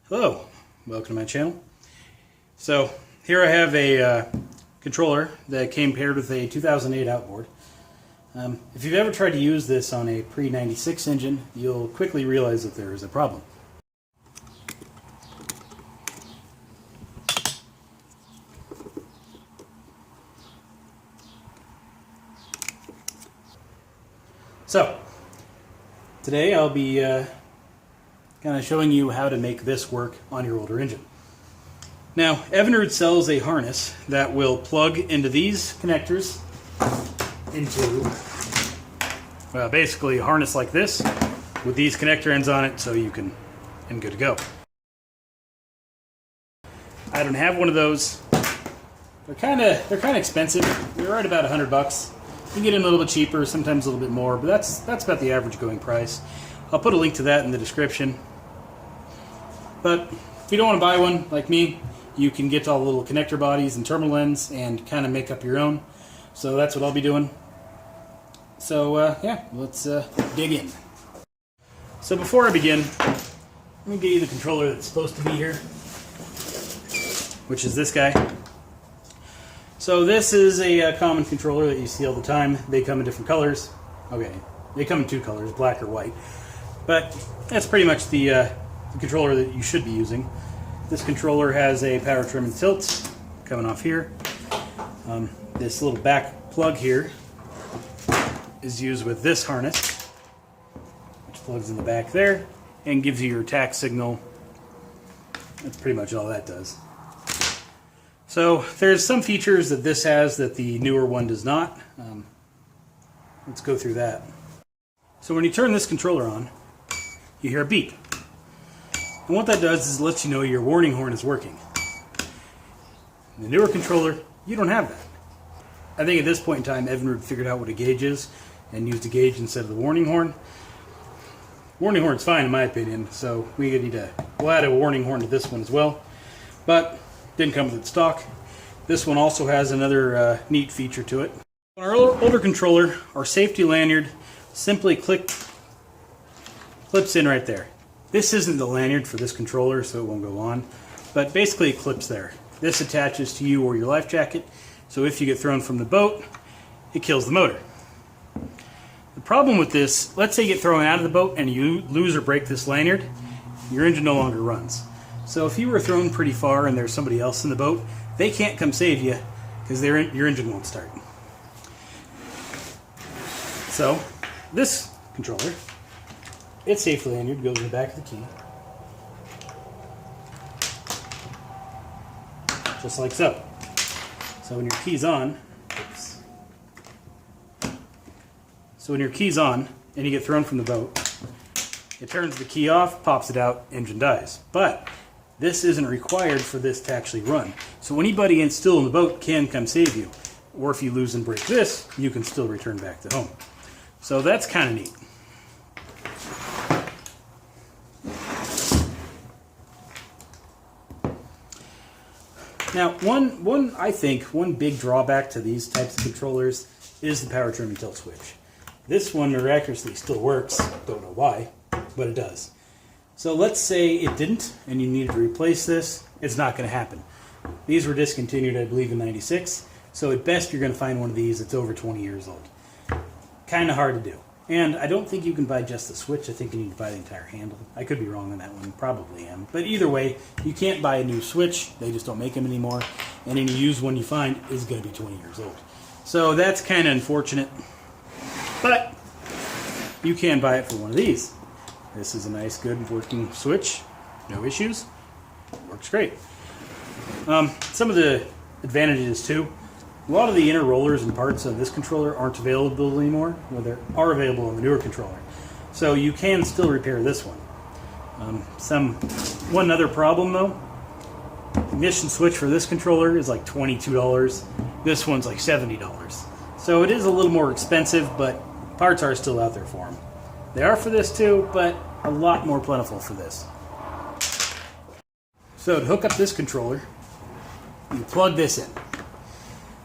Hello, welcome to my channel. So here I have a controller that came paired with a 2008 Outboard. If you've ever tried to use this on a pre-96 engine, you'll quickly realize that there is a problem. So today I'll be kind of showing you how to make this work on your older engine. Now, Lanyard sells a harness that will plug into these connectors into, well, basically a harness like this with these connector ends on it, so you can, and good to go. I don't have one of those. They're kind of expensive. They're right about $100. You can get them a little bit cheaper, sometimes a little bit more, but that's about the average going price. I'll put a link to that in the description. But if you don't want to buy one like me, you can get all the little connector bodies and terminal ends and kind of make up your own. So that's what I'll be doing. So yeah, let's dig in. So before I begin, let me get you the controller that's supposed to be here, which is this guy. So this is a common controller that you see all the time. They come in different colors. Okay, they come in two colors, black or white. But that's pretty much the controller that you should be using. This controller has a power trim and tilt coming off here. This little back plug here is used with this harness, which plugs in the back there and gives you your tack signal. That's pretty much all that does. So there's some features that this has that the newer one does not. Let's go through that. So when you turn this controller on, you hear a beep. And what that does is it lets you know your warning horn is working. In the newer controller, you don't have that. I think at this point in time, Lanyard figured out what a gauge is and used a gauge instead of the warning horn. Warning horn's fine in my opinion, so we'll add a warning horn to this one as well. But didn't come with it stock. This one also has another neat feature to it. On our older controller, our safety lanyard simply clips in right there. This isn't the lanyard for this controller, so it won't go on, but basically it clips there. This attaches to you or your life jacket, so if you get thrown from the boat, it kills the motor. The problem with this, let's say you get thrown out of the boat and you lose or break this lanyard, your engine no longer runs. So if you were thrown pretty far and there's somebody else in the boat, they can't come save you because your engine won't start. So this controller, its safety lanyard goes in the back of the key, just like so. So when your key's on, and you get thrown from the boat, it turns the key off, pops it out, engine dies. But this isn't required for this to actually run. So anybody still in the boat can come save you. Or if you lose and break this, you can still return back to home. So that's kind of neat. Now, I think one big drawback to these types of controllers is the power trim and tilt switch. This one miraculously still works. Don't know why, but it does. So let's say it didn't and you needed to replace this. It's not going to happen. These were discontinued, I believe, in '96. So at best, you're going to find one of these that's over 20 years old. Kind of hard to do. And I don't think you can buy just the switch. I think you need to buy the entire handle. I could be wrong on that one. Probably am. But either way, you can't buy a new switch. They just don't make them anymore. And any used one you find is going to be 20 years old. So that's kind of unfortunate. But you can buy it for one of these. This is a nice, good working switch. No issues. Works great. Some of the advantages too. A lot of the inner rollers and parts of this controller aren't available anymore. Well, they are available in the newer controller. So you can still repair this one. One other problem though, the ignition switch for this controller is like $22. This one's like $70. So it is a little more expensive, but parts are still out there for them. They are for this too, but a lot more plentiful for this. So to hook up this controller, you plug this in.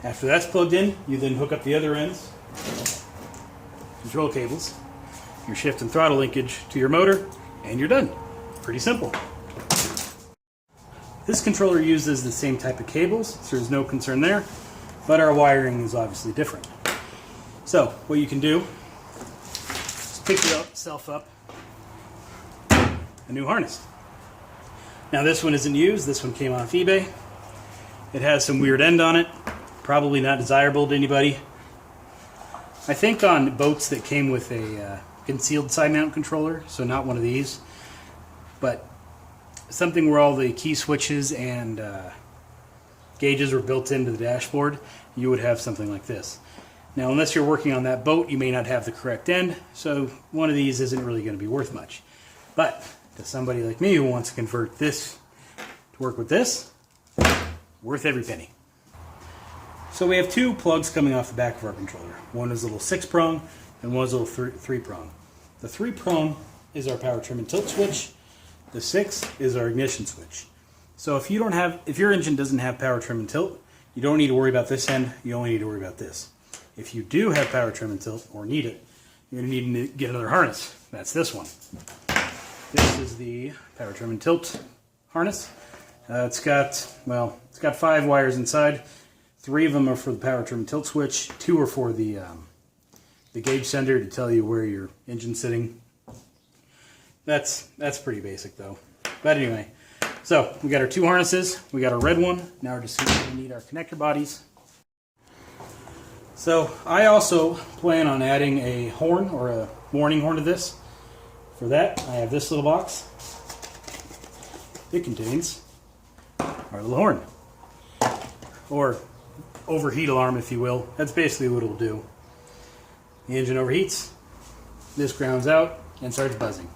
After that's plugged in, you then hook up the other ends, control cables, your shift and throttle linkage to your motor, and you're done. Pretty simple. This controller uses the same type of cables, so there's no concern there, but our wiring is obviously different. So what you can do is pick yourself up a new harness. Now this one isn't used, this one came off eBay. It has some weird end on it, probably not desirable to anybody. I think on boats that came with a concealed side mount controller, so not one of these, but something where all the key switches and gauges were built into the dashboard, you would have something like this. Now, unless you're working on that boat, you may not have the correct end, so one of these isn't really going to be worth much. But to somebody like me who wants to convert this to work with this, worth every penny. So we have two plugs coming off the back of our controller. One is a little 6-prong and one is a little 3-prong. The 3-prong is our power trim and tilt switch. The 6 is our ignition switch. So if your engine doesn't have power trim and tilt, you don't need to worry about this end, you only need to worry about this. If you do have power trim and tilt, or need it, you're going to need to get another harness. That's this one. This is the power trim and tilt harness. It's got 5 wires inside. 3 of them are for the power trim and tilt switch. 2 are for the gauge sender to tell you where your engine's sitting. That's pretty basic though. But anyway, so we got our 2 harnesses. We got our red one. Now we're just going to need our connector bodies. So I also plan on adding a horn or a warning horn to this. For that, I have this little box. It contains our little horn, or overheat alarm, if you will. That's basically what it'll do. The engine overheats, this grounds out and starts buzzing.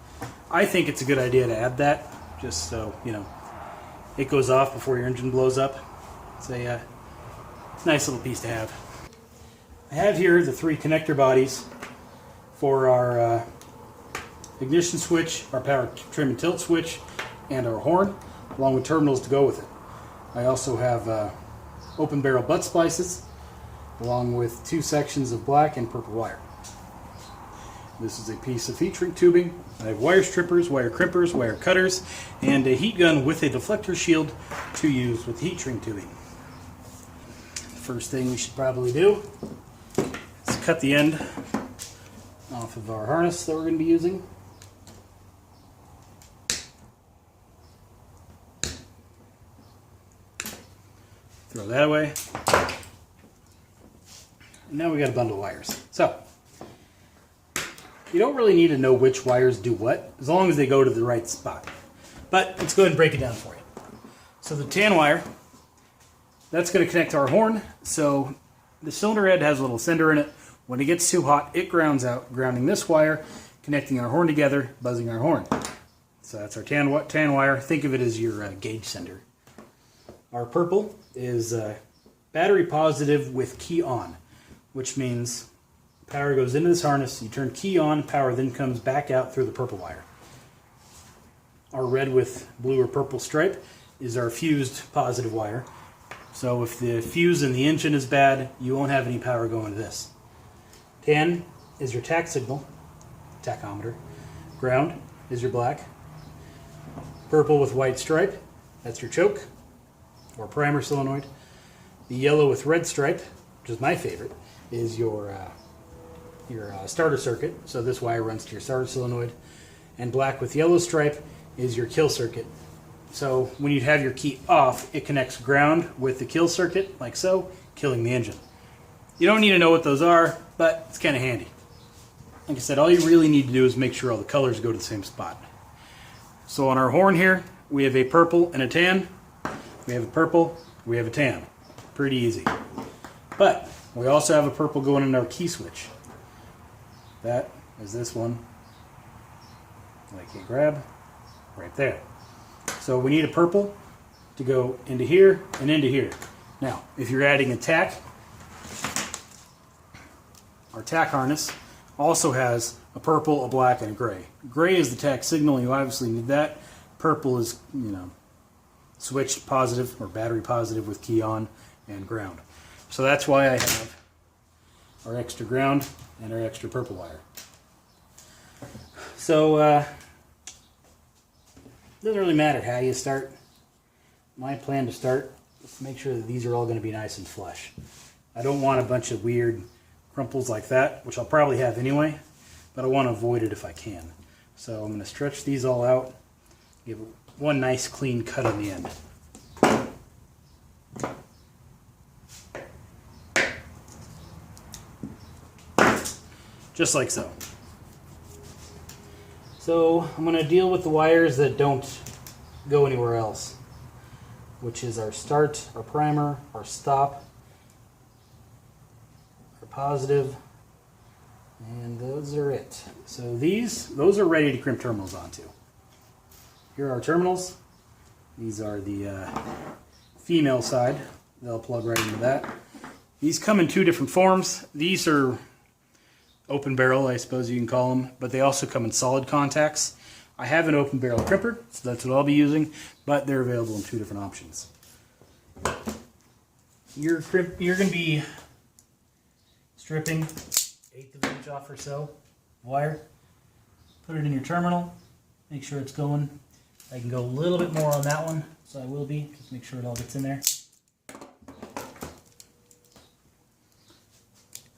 I think it's a good idea to add that, just so it goes off before your engine blows up. It's a nice little piece to have. I have here the 3 connector bodies for our ignition switch, our power trim and tilt switch, and our horn, along with terminals to go with it. I also have open barrel butt splices, along with 2 sections of black and purple wire. This is a piece of heat shrink tubing. I have wire strippers, wire crimpers, wire cutters, and a heat gun with a deflector shield to use with heat shrink tubing. The first thing we should probably do is cut the end off of our harness that we're going to be using. Throw that away. And now we got a bundle of wires. So, you don't really need to know which wires do what, as long as they go to the right spot. But let's go ahead and break it down for you. So the tan wire, that's going to connect to our horn. So the cylinder head has a little sender in it. When it gets too hot, it grounds out, grounding this wire, connecting our horn together, buzzing our horn. So that's our tan wire. Think of it as your gauge sender. Our purple is battery positive with key on, which means power goes into this harness, you turn key on, power then comes back out through the purple wire. Our red with blue or purple stripe is our fused positive wire. So if the fuse in the engine is bad, you won't have any power going to this. Tan is your tack signal, tachometer. Ground is your black. Purple with white stripe, that's your choke or primer solenoid. The yellow with red stripe, which is my favorite, is your starter circuit. So this wire runs to your starter solenoid. And black with yellow stripe is your kill circuit. So when you have your key off, it connects ground with the kill circuit, like so, killing the engine. You don't need to know what those are, but it's kind of handy. Like I said, all you really need to do is make sure all the colors go to the same spot. So on our horn here, we have a purple and a tan. We have a purple, we have a tan. Pretty easy. But we also have a purple going in our key switch. That is this one that I can grab right there. So we need a purple to go into here and into here. Now, if you're adding a tack, our tack harness also has a purple, a black, and a gray. Gray is the tack signal, you obviously need that. Purple is, switched positive or battery positive with key on and ground. So that's why I have our extra ground and our extra purple wire. So it doesn't really matter how you start. my plan to start is to make sure that these are all going to be nice and flush. I don't want a bunch of weird crumples like that, which I'll probably have anyway, but I want to avoid it if I can. So I'm going to stretch these all out, give one nice clean cut on the end. Just like so. So I'm going to deal with the wires that don't go anywhere else, which is our start, our primer, our stop, our positive, and those are it. So those are ready to crimp terminals onto. Here are our terminals. These are the female side. They'll plug right into that. These come in two different forms. These are open barrel, I suppose you can call them, but they also come in solid contacts. I have an open barrel crimper, so that's what I'll be using, but they're available in two different options. You're going to be stripping 1/8 of an inch off or so wire. Put it in your terminal, make sure it's going. I can go a little bit more on that one, so I will be, just make sure it all gets in there.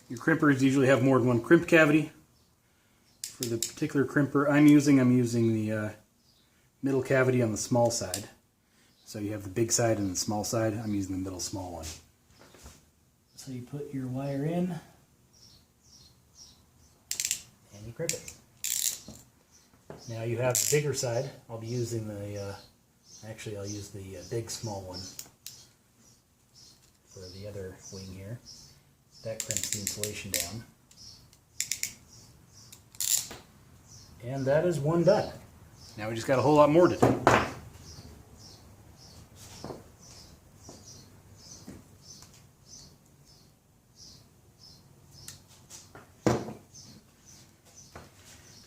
Your crimpers usually have more than one crimp cavity. For the particular crimper I'm using the middle cavity on the small side. So you have the big side and the small side. I'm using the middle small one. So you put your wire in and you crimp it. Now you have the bigger side. I'll be using the, actually I'll use the big small one for the other wing here. That crimps the insulation down. And that is one done. Now we just got a whole lot more to do.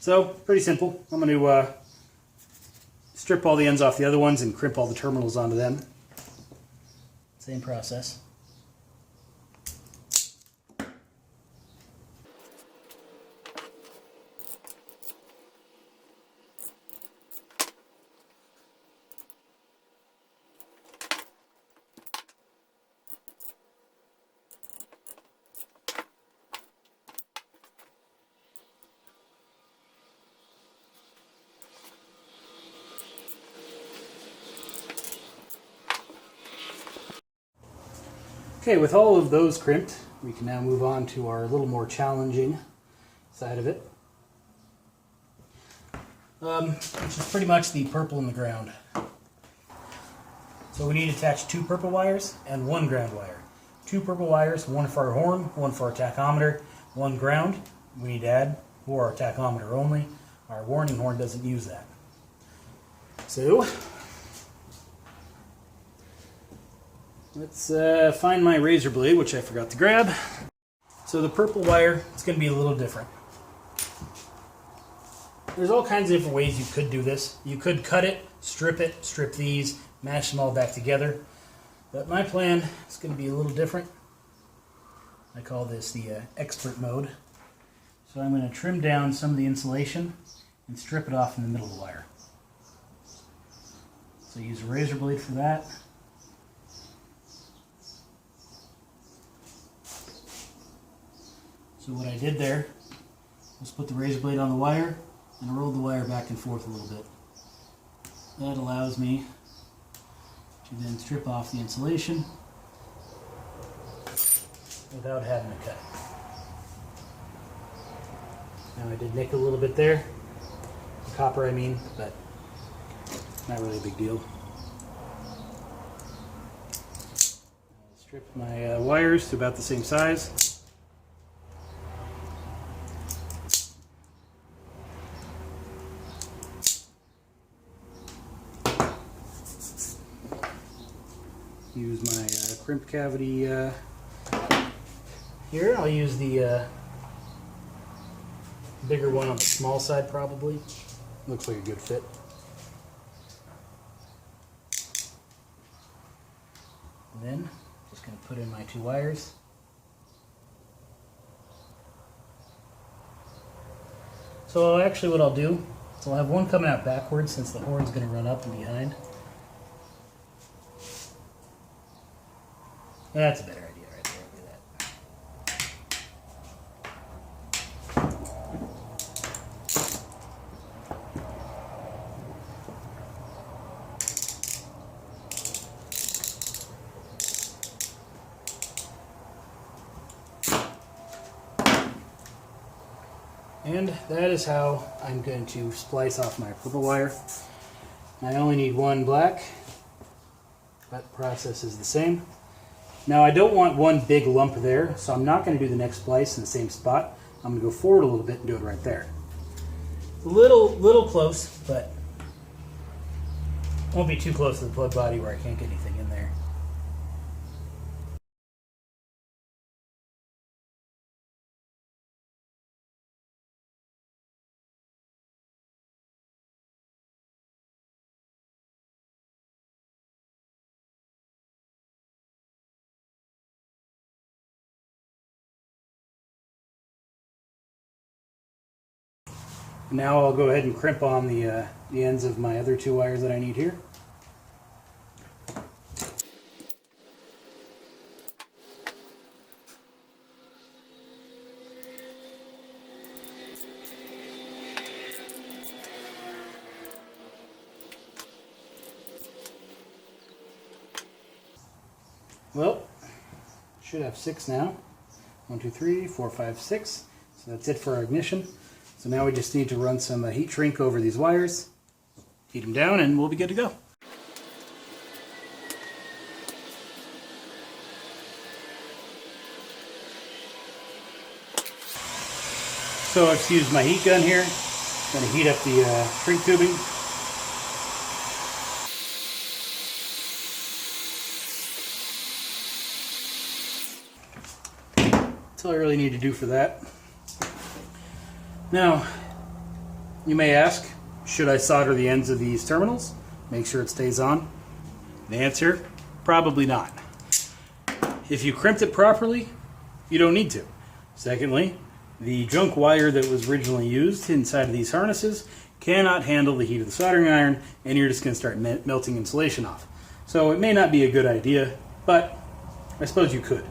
So, pretty simple. I'm going to strip all the ends off the other ones and crimp all the terminals onto them. Same process. Okay, with all of those crimped, we can now move on to our little more challenging side of it, which is pretty much the purple in the ground. So we need to attach 2 purple wires and 1 ground wire. 2 purple wires, 1 for our horn, 1 for our tachometer, 1 ground we need to add for our tachometer only. Our warning horn doesn't use that. So let's find my razor blade, which I forgot to grab. So the purple wire, it's going to be a little different. There's all kinds of different ways you could do this. You could cut it, strip these, mash them all back together. But my plan is going to be a little different. I call this the expert mode. So I'm going to trim down some of the insulation and strip it off in the middle of the wire. So use a razor blade for that. So what I did there was put the razor blade on the wire and rolled the wire back and forth a little bit. That allows me to then strip off the insulation without having to cut. Now I did nick a little bit there, the copper I mean, but not really a big deal. I'll strip my wires to about the same size. Use my crimp cavity here. I'll use the bigger one on the small side probably. Looks like a good fit. And then just going to put in my 2 wires. So actually what I'll do is I'll have one coming out backwards since the horn's going to run up and behind. That's a better idea right there. Look at that. And that is how I'm going to splice off my purple wire. I only need one black, but the process is the same. Now I don't want one big lump there, so I'm not going to do the next splice in the same spot. I'm going to go forward a little bit and do it right there. A little close, but won't be too close to the plug body where I can't get anything in there. Now I'll go ahead and crimp on the ends of my other two wires that I need here. Well, should have 6 now. 1, 2, 3, 4, 5, 6. So that's it for our ignition. So now we just need to run some heat shrink over these wires, heat them down, and we'll be good to go. So I've just used my heat gun here. I'm going to heat up the shrink tubing. That's all I really need to do for that. Now, you may ask, should I solder the ends of these terminals? Make sure it stays on. The answer, probably not. If you crimped it properly, you don't need to. Secondly, the junk wire that was originally used inside of these harnesses cannot handle the heat of the soldering iron, and you're just going to start melting insulation off. So it may not be a good idea, but I suppose you could.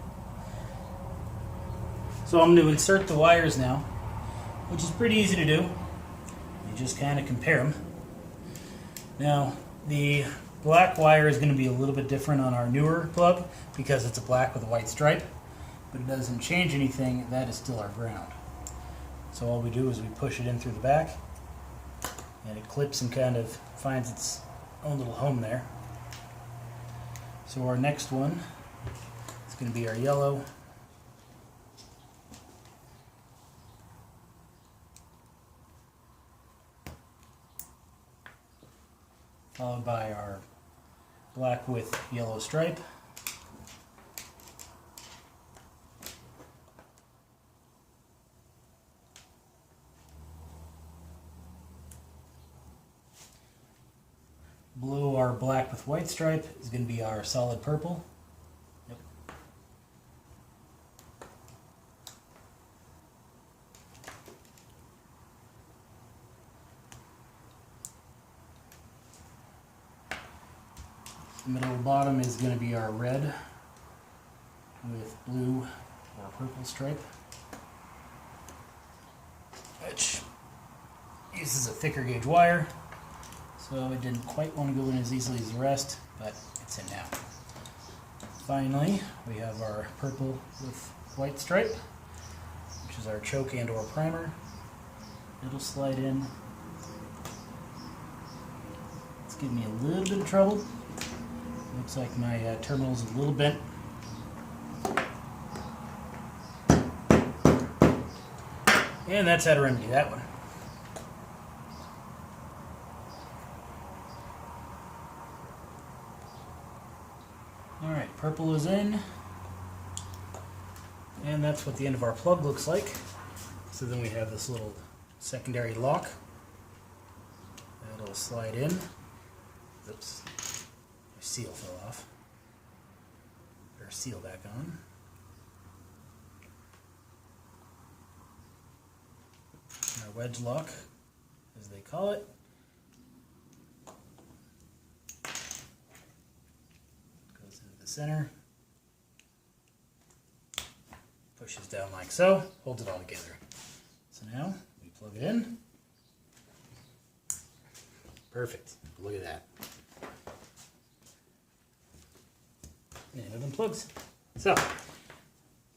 So I'm going to insert the wires now, which is pretty easy to do. You just kind of compare them. Now, the black wire is going to be a little bit different on our newer plug because it's a black with a white stripe, but it doesn't change anything. That is still our ground. So all we do is we push it in through the back, and it clips and kind of finds its own little home there. So our next one is going to be our yellow. Followed by our black with yellow stripe. Below our black with white stripe is going to be our solid purple. Yep. The middle bottom is going to be our red with blue or purple stripe, which uses a thicker gauge wire, so it didn't quite want to go in as easily as the rest, but it's in now. Finally, we have our purple with white stripe, which is our choke and or primer. It'll slide in. It's giving me a little bit of trouble. Looks like my terminal's a little bent. And that's how to remedy that one. Alright, purple is in. And that's what the end of our plug looks like. So then we have this little secondary lock. That'll slide in. Oops. My seal fell off. Put our seal back on. And our wedge lock, as they call it. Goes into the center. pushes down like so, holds it all together. So now we plug it in. Perfect. Look at that. And it unplugs. So,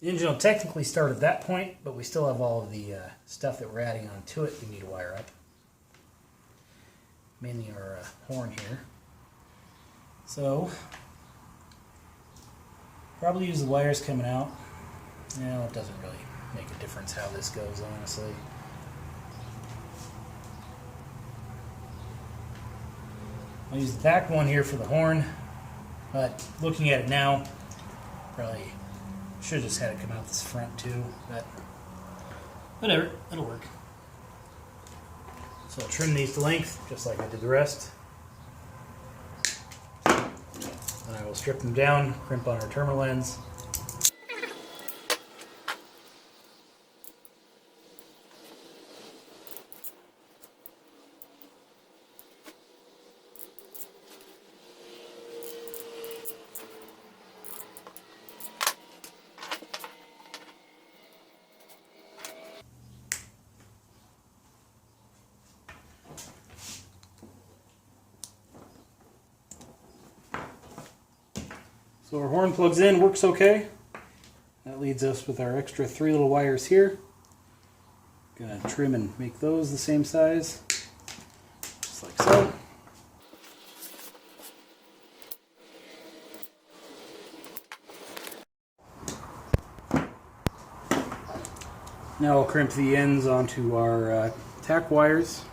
the engine will technically start at that point, but we still have all of the stuff that we're adding onto it we need to wire up. Mainly our horn here. So, probably use the wires coming out. Well, it doesn't really make a difference how this goes, honestly. I'll use the back one here for the horn, but looking at it now, probably should have just had it come out this front too, but whatever, it'll work. So I'll trim these to length, just like I did the rest. Then I will strip them down, crimp on our terminal ends. So our horn plugs in, works okay. That leads us with our extra 3 little wires here. Gonna trim and make those the same size, just like so. Now I'll crimp the ends onto our tack wires.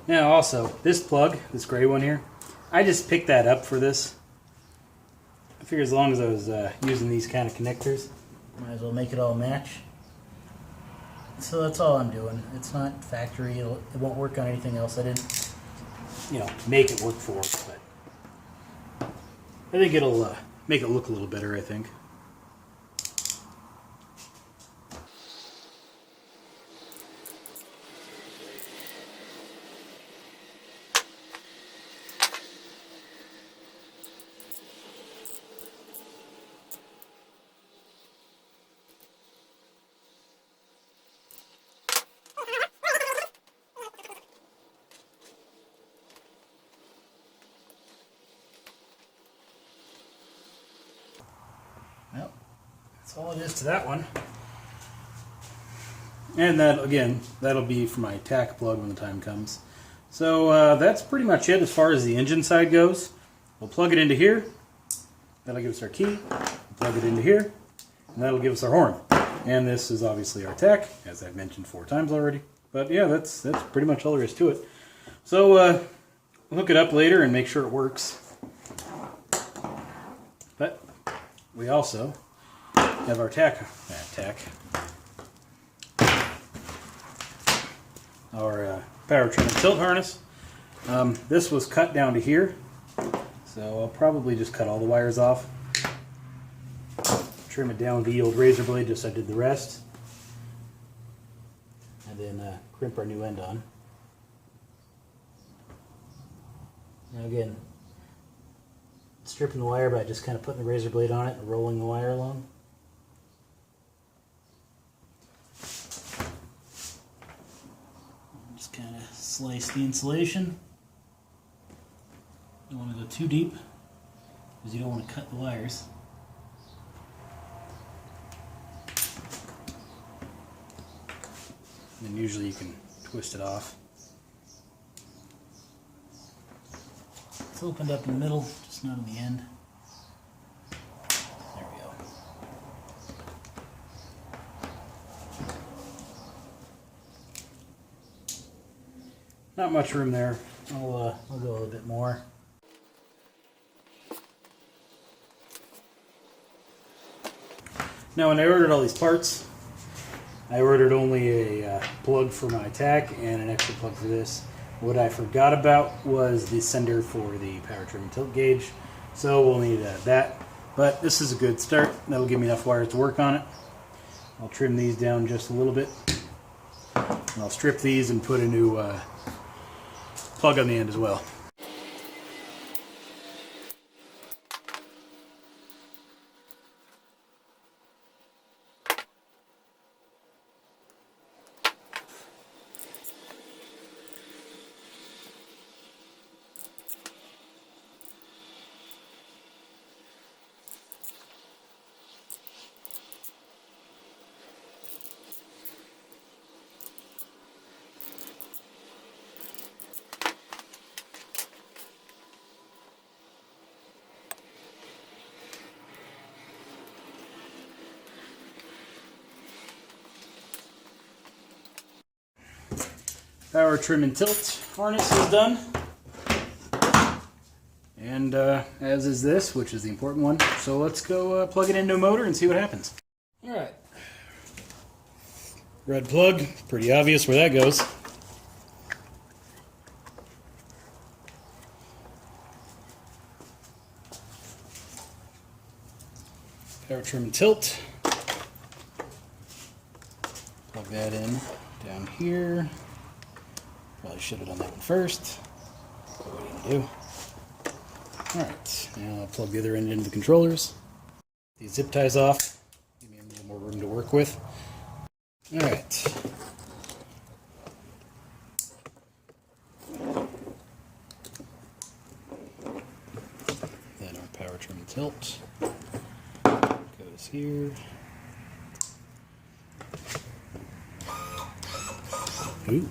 Now also, this plug, this gray one here, I just picked that up for this. I figured as long as I was using these kind of connectors, might as well make it all match. So that's all I'm doing. It's not factory, it won't work on anything else. I didn't, make it work for it, but I think it'll make it look a little better, I think. Well, that's all it is to that one. And that, again, that'll be for my tack plug when the time comes. So that's pretty much it as far as the engine side goes. We'll plug it into here. That'll give us our key. We'll plug it into here. And that'll give us our horn. And this is obviously our tack, as I've mentioned 4 times already. But yeah, that's pretty much all there is to it. So we'll hook it up later and make sure it works. But we also have our our power trim and tilt harness. This was cut down to here, so I'll probably just cut all the wires off, trim it down with the old razor blade just as I did the rest, and then crimp our new end on. Now again, stripping the wire by just kind of putting the razor blade on it and rolling the wire along. Just kind of slice the insulation. Don't want to go too deep because you don't want to cut the wires. And then usually you can twist it off. It's opened up in the middle, just not in the end. There we go. Not much room there. I'll go a little bit more. Now when I ordered all these parts, I ordered only a plug for my tack and an extra plug for this. What I forgot about was the sender for the power trim and tilt gauge, so we'll need that. But this is a good start. That'll give me enough wires to work on it. I'll trim these down just a little bit. And I'll strip these and put a new plug on the end as well. Power trim and tilt harness is done. And as is this, which is the important one. So let's go plug it into a motor and see what happens. Alright. Red plug, pretty obvious where that goes. Power trim and tilt. Plug that in down here. Probably should have done that one first. What we didn't do. Alright, now I'll plug the other end into the controllers. These zip ties off. Give me a little more room to work with. Alright. Then our power trim and tilt goes here. Ooh.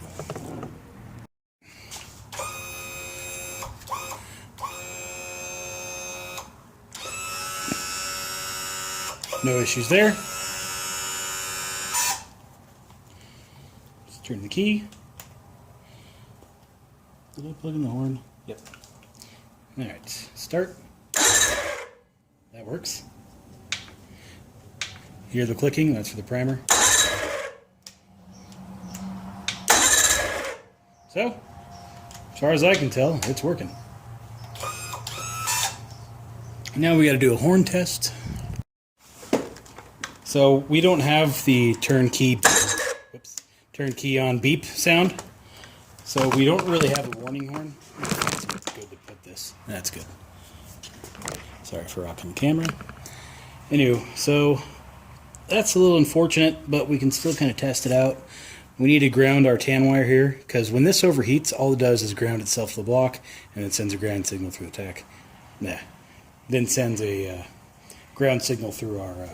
No issues there. Just turn the key. Did I plug in the horn? Yep. Alright, start. That works. Hear the clicking, that's for the primer. So, as far as I can tell, it's working. Now we got to do a horn test. So we don't have the turnkey on beep sound. So we don't really have a warning horn. It's good to put this. That's good. Sorry for rocking the camera. Anyway, so that's a little unfortunate, but we can still kind of test it out. We need to ground our tan wire here, because when this overheats, all it does is ground itself to the block, and it sends a ground signal through the tack. Then sends a ground signal through our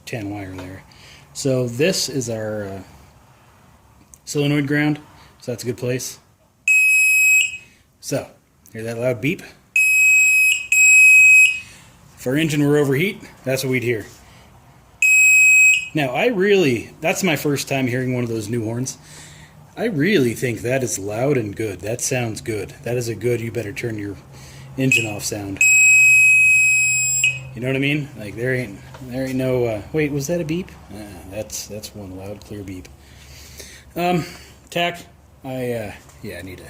tan wire there. So this is our solenoid ground, so that's a good place. So, hear that loud beep? If our engine were overheat, that's what we'd hear. Now, that's my first time hearing one of those new horns. I really think that is loud and good. That sounds good. That is a good, you better turn your engine off sound. You know what I mean? Like, there ain't no, wait, was that a beep? That's one loud, clear beep. Tack, I need to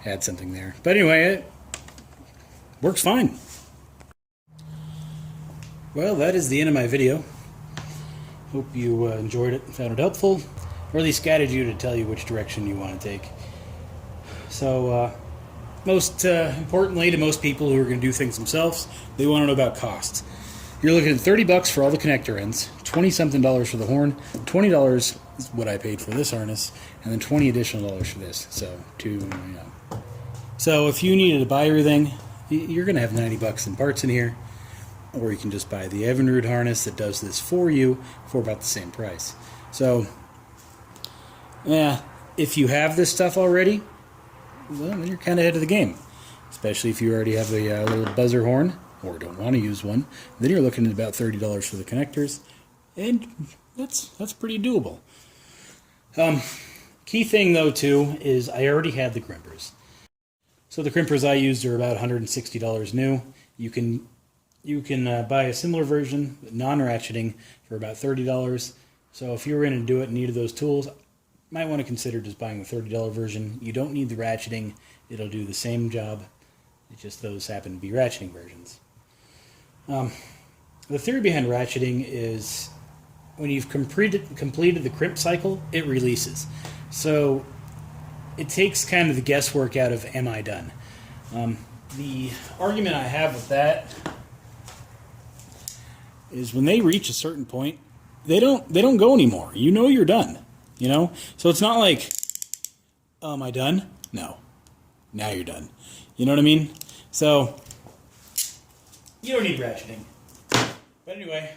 add something there. But anyway, it works fine. Well, that is the end of my video. Hope you enjoyed it and found it helpful, or at least guided you to tell you which direction you want to take. So, most importantly to most people who are going to do things themselves, they want to know about costs. You're looking at $30 for all the connector ends, $20-something for the horn, $20 is what I paid for this harness, and then $20 additional for this. So if you needed to buy everything, you're going to have $90 in parts in here, or you can just buy the Lanyard harness that does this for you for about the same price. So, yeah, if you have this stuff already, well, then you're kind of ahead of the game. Especially if you already have a little buzzer horn, or don't want to use one, then you're looking at about $30 for the connectors, and that's pretty doable. Key thing, though, too, is I already had the crimpers. So the crimpers I used are about $160 new. You can buy a similar version, non-ratcheting, for about $30. So if you were going to do it and needed those tools, might want to consider just buying the $30 version. You don't need the ratcheting. It'll do the same job. It's just those happen to be ratcheting versions. The theory behind ratcheting is when you've completed the crimp cycle, it releases. So it takes kind of the guesswork out of, am I done? The argument I have with that is when they reach a certain point, they don't go anymore. You know you're done. You know? So it's not like, oh, am I done? No. Now you're done. You know what I mean? So, you don't need ratcheting. But anyway,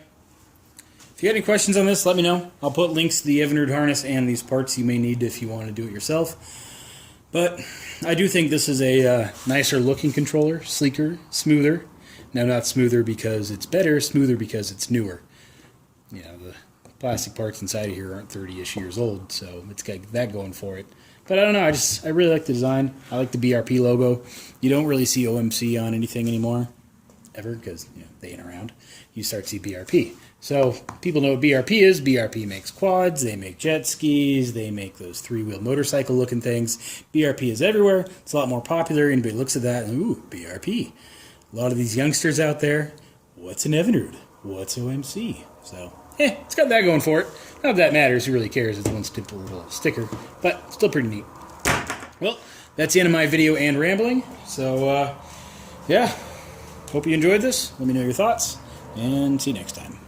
if you have any questions on this, let me know. I'll put links to the Lanyard harness and these parts you may need if you want to do it yourself. But I do think this is a nicer looking controller, sleeker, smoother. Now, not smoother because it's better, smoother because it's newer. You know, the plastic parts inside of here aren't 30-ish years old, so it's got that going for it. But I don't know, I really like the design. I like the BRP logo. You don't really see OMC on anything anymore, ever, because they ain't around. You start to see BRP. So people know what BRP is. BRP makes quads, they make jet skis, they make those three-wheel motorcycle looking things. BRP is everywhere. It's a lot more popular. Anybody looks at that and, ooh, BRP. A lot of these youngsters out there, what's an Evinrude? What's OMC? So, it's got that going for it. Not that that matters, who really cares? It's one simple little sticker, but still pretty neat. Well, that's the end of my video and rambling. So, yeah, hope you enjoyed this. Let me know your thoughts, and see you next time.